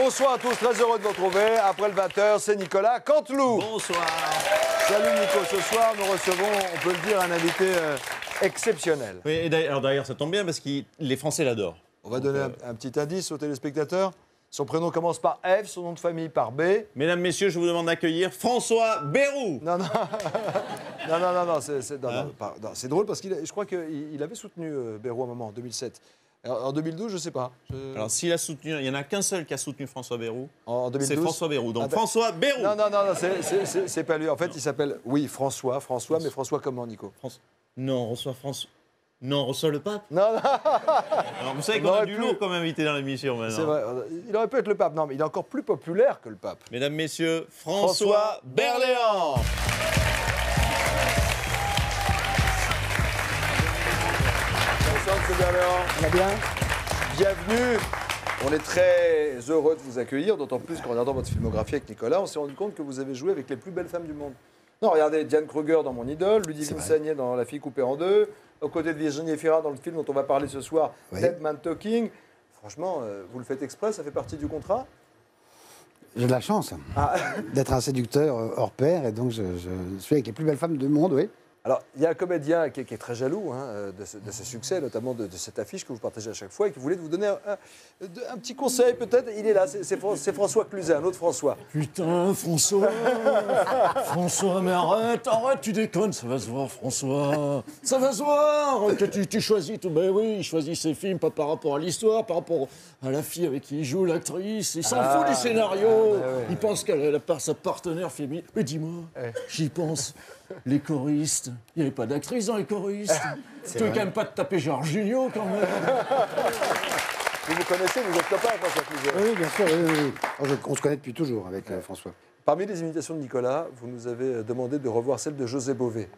Bonsoir à tous, très heureux de vous retrouver. Après le 20h, c'est Nicolas Canteloup. Bonsoir. Salut Nico, ce soir nous recevons, on peut le dire, un invité exceptionnel. Oui, et d'ailleurs, ça tombe bien parce que les Français l'adorent. On va donner un petit indice aux téléspectateurs. Son prénom commence par F, son nom de famille par B. Mesdames, messieurs, je vous demande d'accueillir François Bayrou. Non, c'est drôle parce que je crois qu'il avait soutenu Bayrou à un moment, en 2007. Alors, en 2012, je ne sais pas. Alors, s'il a soutenu, il n'y en a qu'un seul qui a soutenu François Bayrou. En 2012 c'est François Bayrou. Donc, François Bayrou. Non, c'est pas lui. En fait, il s'appelle, oui, François, mais François comment, Nico? Non, on reçoit le pape. Non. Alors, vous savez qu'on a du lourd comme invité dans l'émission maintenant. C'est vrai. Il aurait pu être le pape. Non, mais il est encore plus populaire que le pape. Mesdames, messieurs, François Berléand. On va bien. Bienvenue. On est très heureux de vous accueillir, d'autant plus qu'en regardant votre filmographie avec Nicolas, on s'est rendu compte que vous avez joué avec les plus belles femmes du monde. Non, regardez, Diane Kruger dans Mon idole, Ludivine Sagnier dans La fille coupée en deux, aux côtés de Virginie Efira dans le film dont on va parler ce soir, Dead Man Talking. Franchement, vous le faites exprès, ça fait partie du contrat? J'ai de la chance d'être un séducteur hors pair, et donc je suis avec les plus belles femmes du monde, oui. Alors, il y a un comédien qui est très jaloux de ce succès, notamment de cette affiche que vous partagez à chaque fois, et qui voulait vous donner un petit conseil, peut-être. Il est là, c'est François Cluzet, un autre François. Putain, François François, mais arrête, tu déconnes, ça va se voir, François. Ça va se voir que tu choisis tout. Ben oui, il choisit ses films pas par rapport à l'histoire, par rapport à la fille avec qui il joue, l'actrice. Il s'en fout du scénario. Il pense qu'elle a sa partenaire féminine. Mais dis-moi, j'y pense. Les choristes, il n'y avait pas d'actrice dans les choristes. Tu veux quand même pas te taper Georges Junior, quand même. Vous connaissez, vous êtes copains, François Cluzet. Oui, bien sûr, oui. On se connaît depuis toujours avec François. Parmi les imitations de Nicolas, vous nous avez demandé de revoir celle de José Bové.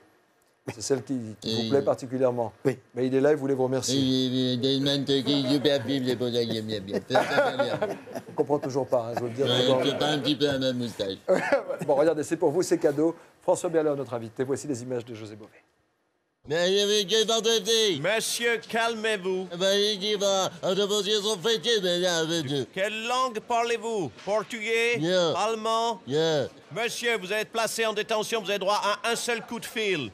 C'est celle qui vous plaît particulièrement. Oui. Mais il est là, il voulait vous remercier. On comprend toujours pas, je veux le dire. C'est pas un petit peu à ma moustache. Bon, regardez, c'est pour vous, c'est cadeau. François Berléand, notre invité. Voici les images de José Bové. Monsieur, calmez-vous. Quelle langue parlez-vous? Portugais? Yeah. Allemand? Yeah. Monsieur, vous êtes placé en détention, vous avez droit à un seul coup de fil.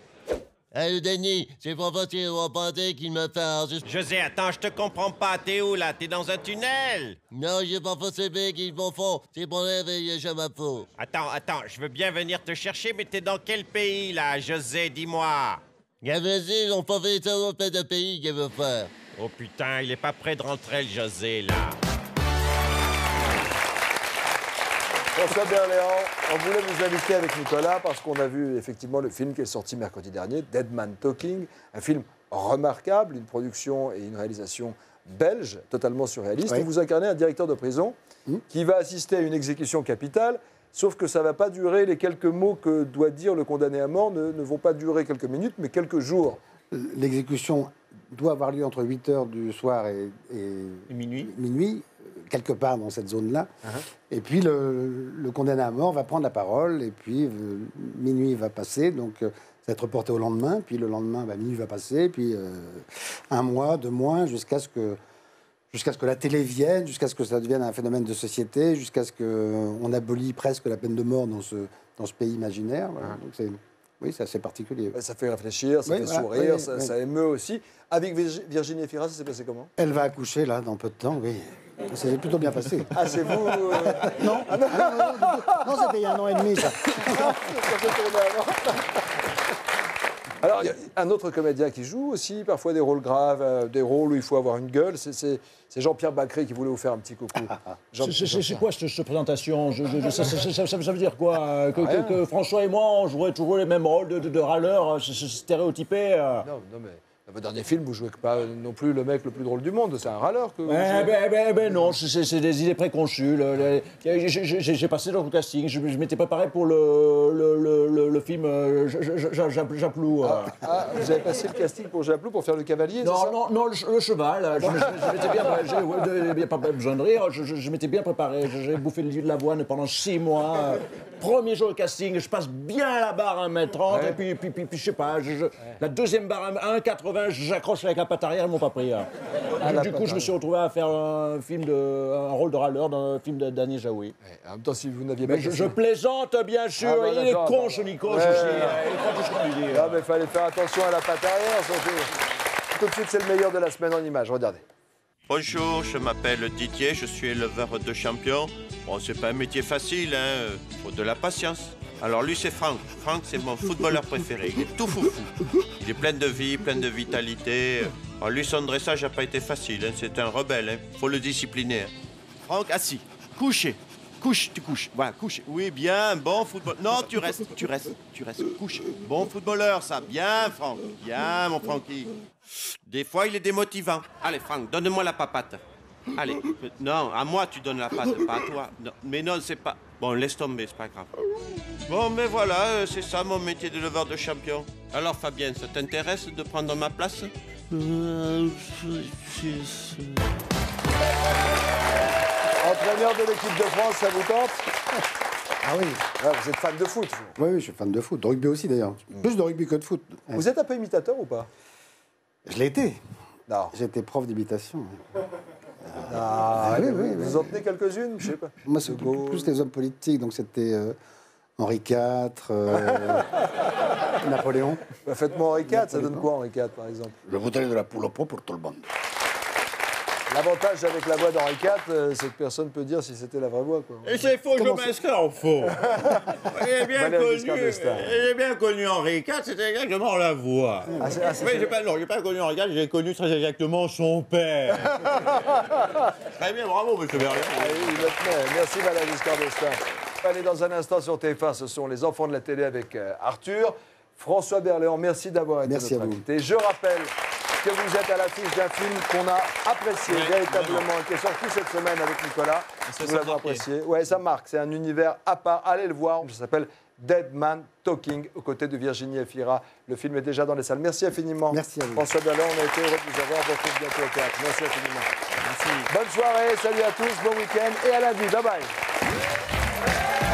Hey, Denis, c'est pas facile de repentir qu'il me fait. José, attends, je te comprends pas. T'es où, là? T'es dans un tunnel? Non, j'ai pas fait ce bec qu'ils m'en font. C'est pour réveiller chez ma peau. Attends, je veux bien venir te chercher, mais t'es dans quel pays, là, José? Dis-moi. Vas-y, on peut faire ça dans plein de pays qu'il veut faire. Oh putain, il est pas prêt de rentrer, le José, là. François Berléand, on voulait vous inviter avec Nicolas parce qu'on a vu effectivement le film qui est sorti mercredi dernier, Dead Man Talking, un film remarquable, une production et une réalisation belge, totalement surréaliste. Oui. Et vous incarnez un directeur de prison qui va assister à une exécution capitale, sauf que ça ne va pas durer, les quelques mots que doit dire le condamné à mort ne vont pas durer quelques minutes, mais quelques jours. L'exécution doit avoir lieu entre 8h du soir et minuit, quelque part dans cette zone-là. Et puis le condamné à mort va prendre la parole, et puis minuit va passer, donc ça va être reporté au lendemain, puis le lendemain, minuit va passer, puis un mois, 2 mois, jusqu'à ce que la télé vienne, jusqu'à ce que ça devienne un phénomène de société, jusqu'à ce qu'on abolit presque la peine de mort dans ce pays imaginaire. Voilà. Donc oui, c'est assez particulier. Ça fait réfléchir, ça fait sourire, ça émeut aussi. Avec Virginie Efira, ça s'est passé comment? Elle va accoucher, là, dans peu de temps, oui. Ça s'est plutôt bien passé. Ah, c'est vous Non, non, c'était il y a 1 an et demi, ça. Alors, il y a un autre comédien qui joue aussi, parfois des rôles graves, des rôles où il faut avoir une gueule. C'est Jean-Pierre Bacré qui voulait vous faire un petit coucou. C'est quoi cette présentation? Ça veut dire quoi? Que François et moi, on jouerait toujours les mêmes rôles de râleurs stéréotypés? Non, mais dans votre dernier film, vous jouez pas non plus le mec le plus drôle du monde. C'est un râleur que vous jouez. Non, c'est des idées préconçues. J'ai passé dans le casting. Je m'étais préparé pour le film Japlou. Vous avez passé le casting pour Japlou pour faire le cavalier? Non, le cheval. Je m'étais bien, pas besoin de rire. Je m'étais bien préparé. J'ai bouffé de l'avoine pendant 6 mois. Premier jour de casting, je passe bien la barre à 1m30, et puis je sais pas, la deuxième barre à 1m80, j'accroche avec la patte arrière, ils m'ont pas pris. Hein. Du coup, je me suis retrouvé à faire un rôle de râleur dans un film de Daniel Jaoui. Ouais, en même temps, si vous n'aviez pas... Je plaisante, bien sûr, Ah, bon, il est con, ce Nico, aussi. Ah, mais il fallait faire attention à la patte arrière, surtout. Tout de suite, c'est le meilleur de la semaine en images, regardez. Bonjour, je m'appelle Didier, je suis éleveur de champions. Bon, c'est pas un métier facile, hein, faut de la patience. Alors lui, c'est Franck. Franck, c'est mon footballeur préféré. Il est tout foufou. Il est plein de vie, plein de vitalité. Alors lui, son dressage n'a pas été facile, hein, c'est un rebelle, hein. Faut le discipliner. Hein. Franck, assis, couché. Couche, tu couches. Voilà, couche. Oui, bien, bon football. Non, tu restes. Couche. Bon footballeur, ça. Bien, Franck. Bien, mon Francky. Des fois, il est démotivant. Allez, Franck, donne-moi la papate. Allez. Non, à moi, tu donnes la patte, pas à toi. Non, mais non, c'est pas... Bon, laisse tomber, c'est pas grave. Bon, mais voilà, c'est ça, mon métier d'éleveur de champion. Alors, Fabien, ça t'intéresse de prendre ma place? Entraîneur de l'équipe de France, ça vous tente? Ah oui. Ouais, vous êtes fan de foot, vous. Oui, je suis fan de foot. De rugby aussi, d'ailleurs. Plus de rugby que de foot. Vous êtes un peu imitateur ou pas? Je l'ai été. Non. J'étais prof d'imitation. Oui. oui. Vous en tenez quelques-unes? Je sais pas. Moi, c'est plus les hommes politiques, donc c'était Henri IV, Napoléon. Bah, faites-moi Henri IV, ça donne quoi Henri IV, par exemple? Je voudrais de la poule au pot pour tout le monde. L'avantage avec la voix d'Henri IV, c'est que personne peut dire si c'était la vraie voix, quoi. Et c'est faux, je m'inscris en faux. J'ai bien connu Henri IV, c'était exactement la voix. Oui, j'ai pas connu Henri IV, j'ai connu très exactement son père. Très bien, bravo, monsieur Berlier. Merci, Madame Giscard d'Estaing. Allez, dans un instant sur TF1, ce sont les enfants de la télé avec Arthur. François Berléand, merci d'avoir été notre invité. Je rappelle que vous êtes à l'affiche d'un film qu'on a apprécié véritablement, qui est sorti cette semaine avec Nicolas. Vous l'avez apprécié. Ouais, ça marque. C'est un univers à part. Allez le voir. Ça s'appelle Dead Man Talking, aux côtés de Virginie Efira. Le film est déjà dans les salles. Merci infiniment. Merci à vous. François Berléand, on a été heureux de vous avoir. On se retrouve bientôt au théâtre. Merci infiniment. Merci. Bonne soirée. Salut à tous. Bon week-end. Et à lundi. Bye bye.